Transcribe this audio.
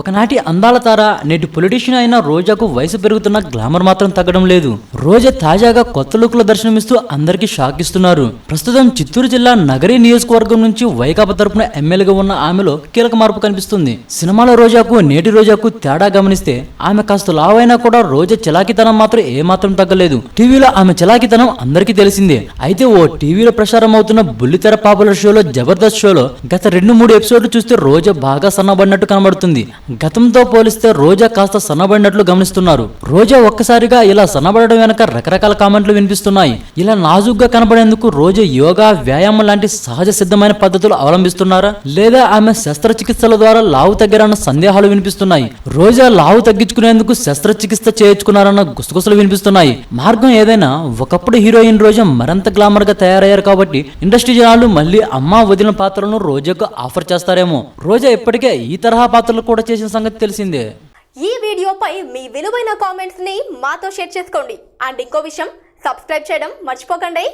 ఒకనాటి అందాల తార నేటి పొలిటీషియన్ అయిన రోజాకు వయసు పెరుగుతున్న గ్లామర్ మాత్రం తగ్గడం లేదు. రోజా తాజాగా కొత్త లుక్ లో దర్శనమిస్తూ అందరికీ షాక్ ఇస్తున్నారు. ప్రస్తుతం చిత్తూరు జిల్లా నగరి నియోజకవర్గం నుంచి వైకాపా తరపున ఎమ్మెల్యేగా ఉన్న ఆమెలో కీలక మార్పు కనిపిస్తుంది. సినిమాలో రోజాకు నేటి రోజాకు తేడా గమనిస్తే ఆమె కాస్త లావైనా కూడా రోజా చలాకితనం మాత్రం ఏమాత్రం తగ్గలేదు. టీవీలో ఆమె చలాకితనం అందరికీ తెలిసిందే. అయితే ఓ టీవీలో ప్రసారం అవుతున్న బుల్లితెర పాపులర్ షోలో జబర్దస్త్ షోలో గత 2-3 ఎపిసోడ్లు చూస్తే రోజా బాగా సన్నబడినట్టు కనబడుతుంది. గతంతో పోలిస్తే రోజా కాస్త సన్నబడినట్లు గమనిస్తున్నారు. రోజా ఒక్కసారిగా ఇలా సన్నబడడం వెనక రకరకాల కామెంట్లు వినిపిస్తున్నాయి. ఇలా నాజుగ్గా కనబడేందుకు రోజా యోగా, వ్యాయామం లాంటి సహజ సిద్ధమైన పద్ధతులు అవలంబిస్తున్నారా, లేదా ఆమె శస్త్రచికిత్సల ద్వారా లావు తగ్గారన్న సందేహాలు వినిపిస్తున్నాయి. రోజా లావు తగ్గించుకునేందుకు శస్త్రచికిత్స చేయించుకున్నారన్న గుసగుసలు వినిపిస్తున్నాయి. మార్గం ఏదైనా ఒకప్పుడు హీరోయిన్ రోజా మరింత గ్లామర్ గా తయారయ్యారు కాబట్టి ఇండస్ట్రీ జనాలు మళ్ళీ అమ్మా వదిలిన పాత్రలను రోజాకు ఆఫర్ చేస్తారేమో. రోజా ఇప్పటికే ఈ తరహా పాత్రలు కూడా చేసిన సంగతి తెలిసిందే. ఈ వీడియోపై మీ విలువైన కామెంట్స్ ని మాతో షేర్ చేసుకోండి. అండ్ ఇంకో విషయం, సబ్స్క్రైబ్ చేయడం మర్చిపోకండి.